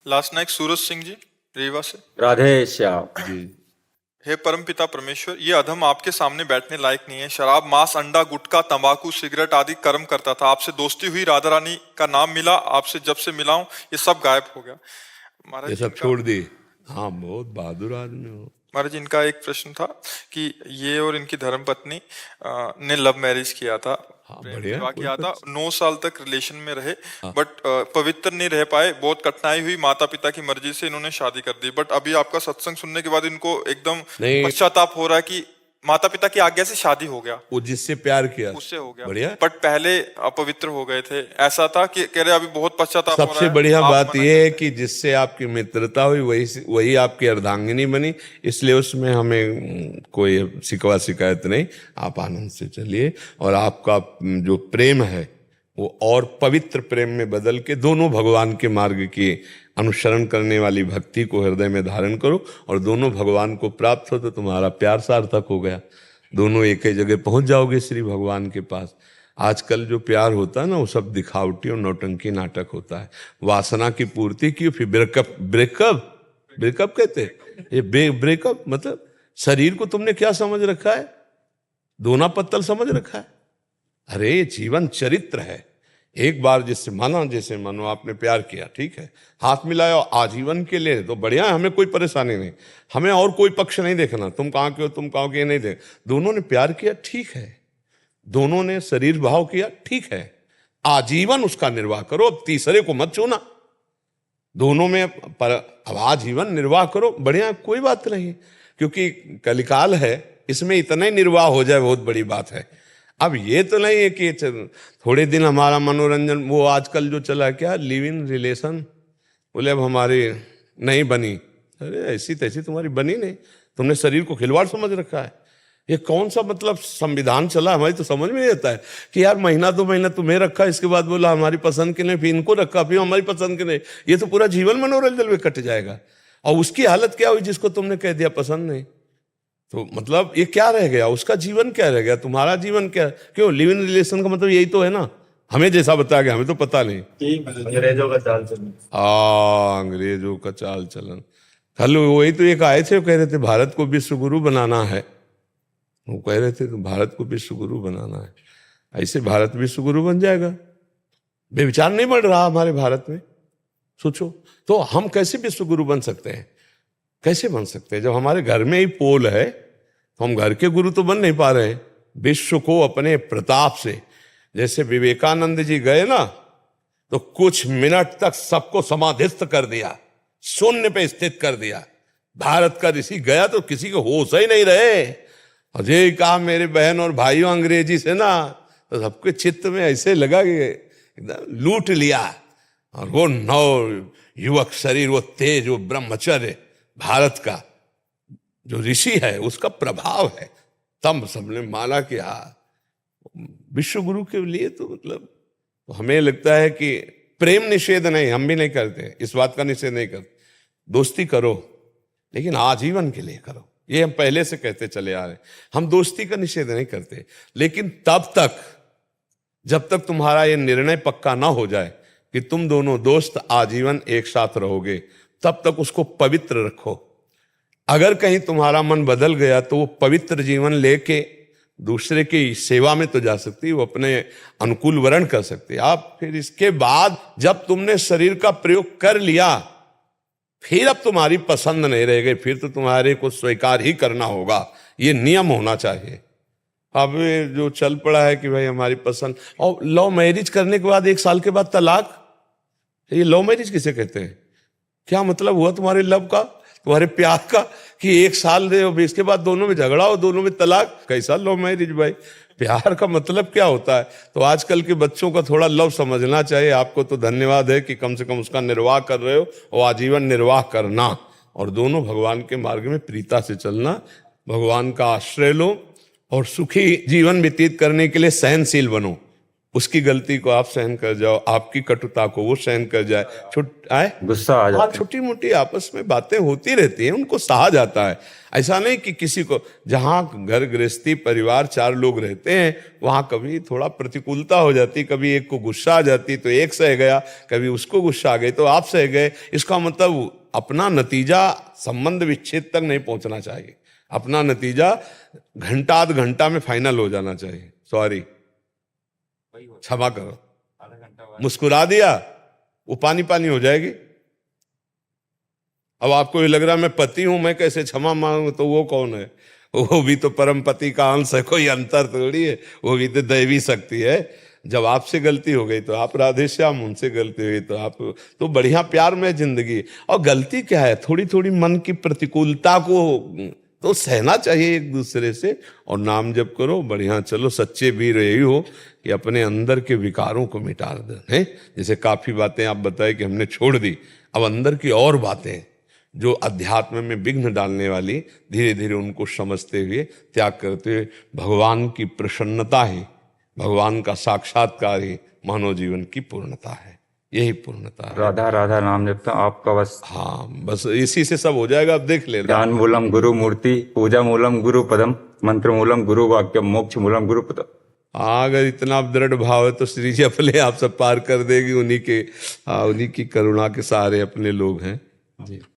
Last night Suraj Singh ji Rewa से। राधे श्याम जी। हे परमपिता परमेश्वर, ये अधम आपके सामने बैठने लायक नहीं है। शराब, मांस, अंडा, गुटखा, तंबाकू, सिगरेट आदि कर्म करता था। आपसे दोस्ती हुई, राधा रानी का नाम मिला, आपसे जब से मिला हूं ये सब गायब हो गया। महाराज ये सब छोड़ दिए। हाँ, बहुत बहादुर आदमी हो। महाराज जी, इनका एक प्रश्न था कि ये और इनकी धर्मपत्नी ने लव मैरिज किया था, हाँ, प्रेम बढ़िया, विवाह कोई किया था, 9 साल तक रिलेशन में रहे, हाँ। बट पवित्र नहीं रह पाए। बहुत कठिनाई हुई, माता पिता की मर्जी से इन्होंने शादी कर दी। बट अभी आपका सत्संग सुनने के बाद इनको एकदम नहीं। पश्चाताप हो रहा है कि माता पिता की आज्ञा से शादी हो गया, वो जिससे प्यार किया उससे हो गया। बढ़िया। बट पहले अपवित्र हो गए थे, ऐसा था कि कह रहे अभी बहुत पश्चाताप हो रहा सबसे है। बढ़िया आप बात मना यह है करते कि जिससे आपकी मित्रता हुई वही आपकी अर्धांगिनी बनी, इसलिए उसमें हमें कोई शिकवा शिकायत नहीं। आप आनंद से चलिए और आपका जो प्रेम है वो और पवित्र प्रेम में बदल के दोनों भगवान के मार्ग की अनुसरण करने वाली भक्ति को हृदय में धारण करो और दोनों भगवान को प्राप्त हो तो तुम्हारा प्यार सार्थक हो गया। दोनों एक ही जगह पहुंच जाओगे श्री भगवान के पास। आजकल जो प्यार होता है ना वो सब दिखावटी और नौटंकी नाटक होता है। वासना की पूर्ति की, फिर ब्रेकअप कहते हैं। ये ब्रेकअप मतलब शरीर को तुमने क्या समझ रखा है? दोना पत्तल समझ रखा है? अरे ये जीवन चरित्र है। एक बार जैसे मानो आपने प्यार किया, ठीक है, हाथ मिलाया आजीवन के लिए तो बढ़िया है, हमें कोई परेशानी नहीं। हमें और कोई पक्ष नहीं देखना, तुम कहाँ के हो तुम कहाँ के, नहीं देख। दोनों ने प्यार किया, ठीक है, दोनों ने शरीर भाव किया, ठीक है, आजीवन उसका निर्वाह करो, अब तीसरे को मत छूना। दोनों में अब आजीवन निर्वाह करो, बढ़िया, कोई बात नहीं, क्योंकि कलिकाल है, इसमें इतना ही निर्वाह हो जाए बहुत बड़ी बात है। अब ये तो नहीं है कि थोड़े दिन हमारा मनोरंजन, वो आजकल जो चला क्या लिव इन रिलेशन, बोले अब हमारी नहीं बनी। अरे ऐसी तैसी तुम्हारी बनी नहीं, तुमने शरीर को खिलवाड़ समझ रखा है। ये कौन सा मतलब संविधान चला, हमारी तो समझ में नहीं आता है कि यार महीना 2 महीना तुम्हें रखा, इसके बाद बोला हमारी पसंद के नहीं, फिर इनको रखा, फिर हमारी पसंद के नहीं। ये तो पूरा जीवन मनोरंजन में कट जाएगा। और उसकी हालत क्या हुई जिसको तुमने कह दिया पसंद नहीं? तो मतलब ये क्या रह गया, उसका जीवन क्या रह गया, तुम्हारा जीवन क्या? क्यों लिव इन रिलेशन का मतलब यही तो है ना। हमें जैसा बताया गया, हमें तो पता नहीं। अंग्रेजों का चाल चलन। अंग्रेजों का चाल चलन। कल वही तो एक आए थे, वो कह रहे थे भारत को विश्व गुरु बनाना है। वो कह रहे थे तो भारत को विश्व गुरु बनाना है, ऐसे भारत विश्व गुरु बन जाएगा? बेविचार नहीं बढ़ रहा हमारे भारत में, सोचो तो हम कैसे विश्व गुरु बन सकते हैं? कैसे बन सकते हैं जब हमारे घर में ही पोल है? तो हम घर के गुरु तो बन नहीं पा रहे हैं। विश्व को अपने प्रताप से, जैसे विवेकानंद जी गए ना तो कुछ मिनट तक सबको समाधिस्थ कर दिया, शून्य पे स्थित कर दिया। भारत का ऋषि गया तो किसी को होश ही नहीं रहे। और ये कहा मेरे बहन और भाइयों अंग्रेजी से ना, तो सबके चित्त में ऐसे लगा कि एकदम लूट लिया। और वो नव युवक शरीर, वो तेज, वो ब्रह्मचर्य भारत का जो ऋषि है उसका प्रभाव है। तब सबने माना कि हाँ विश्व गुरु के लिए तो मतलब, तो हमें लगता है कि प्रेम निषेध नहीं, हम भी नहीं करते, इस बात का निषेध नहीं करते। दोस्ती करो लेकिन आजीवन के लिए करो, ये हम पहले से कहते चले आ रहे। हम दोस्ती का निषेध नहीं करते, लेकिन तब तक जब तक तुम्हारा ये निर्णय पक्का ना हो जाए कि तुम दोनों दोस्त आजीवन एक साथ रहोगे, तब तक उसको पवित्र रखो। अगर कहीं तुम्हारा मन बदल गया तो वो पवित्र जीवन लेके दूसरे की सेवा में तो जा सकती, वो अपने अनुकूल वर्ण कर सकती। आप फिर इसके बाद जब तुमने शरीर का प्रयोग कर लिया, फिर अब तुम्हारी पसंद नहीं रह गई, फिर तो तुम्हारे को स्वीकार ही करना होगा। ये नियम होना चाहिए। अब जो चल पड़ा है कि भाई हमारी पसंद, और लव मैरिज करने के बाद 1 साल के बाद तलाक, ये लव मैरिज किसे कहते हैं? क्या मतलब हुआ तुम्हारे लव का, तुम्हारे प्यार का, कि 1 साल रहे इसके बाद दोनों में झगड़ा हो, दोनों में तलाक? कैसा लव मैरिज भाई? प्यार का मतलब क्या होता है? तो आजकल के बच्चों का थोड़ा लव समझना चाहिए। आपको तो धन्यवाद है कि कम से कम उसका निर्वाह कर रहे हो, और आजीवन निर्वाह करना, और दोनों भगवान के मार्ग में प्रीता से चलना। भगवान का आश्रय लो और सुखी जीवन व्यतीत करने के लिए सहनशील बनो, उसकी गलती को आप सहन कर जाओ, आपकी कटुता को वो सहन कर जाए, गुस्सा आ जाता है। छोटी मोटी आपस में बातें होती रहती हैं, उनको सहा जाता है। ऐसा नहीं कि किसी को, जहां घर गृहस्थी परिवार 4 लोग रहते हैं वहां कभी थोड़ा प्रतिकूलता हो जाती, कभी एक को गुस्सा आ जाती तो एक सह गया, कभी उसको गुस्सा आ गई तो आप सह गए। इसका मतलब अपना नतीजा संबंध विच्छेद तक नहीं पहुंचना चाहिए, अपना नतीजा घंटा आध घंटा में फाइनल हो जाना चाहिए। सॉरी, क्षमा करो, मुस्कुरा दिया वो पानी पानी हो जाएगी। अब आपको ये लग रहा मैं पति हूं, मैं कैसे क्षमा मांगू, तो वो कौन है? वो भी तो परम पति का अंश है, कोई अंतर थोड़ी है, वो भी तो दैवी शक्ति है। जब आपसे गलती हो गई तो आप राधे श्याम, उनसे गलती हुई तो आप, तो बढ़िया प्यार में जिंदगी। और गलती क्या है, थोड़ी थोड़ी मन की प्रतिकूलता को तो सहना चाहिए एक दूसरे से, और नाम जप करो, बढ़िया चलो। सच्चे वीर यही हो कि अपने अंदर के विकारों को मिटा दें, हैं? जैसे काफी बातें आप बताए कि हमने छोड़ दी, अब अंदर की और बातें जो अध्यात्म में विघ्न डालने वाली, धीरे धीरे उनको समझते हुए, त्याग करते हुए, भगवान की प्रसन्नता ही, भगवान का साक्षात्कार ही मानव जीवन की पूर्णता है। यही पूर्णता है। राधा राधा नाम जपता आपका बस। हाँ, बस इसी से सब हो जाएगा। अब देख लेना। ज्ञान मूलम गुरु मूर्ति, पूजा मूलम गुरु पदम, मंत्र मूलम गुरु वाक्यम, मोक्ष मूलम गुरु पदम। हाँ, अगर इतना दृढ़ भाव है तो श्री जी अपने आप सब पार कर देगी। उन्हीं की करुणा के सहारे अपने लोग हैं जी।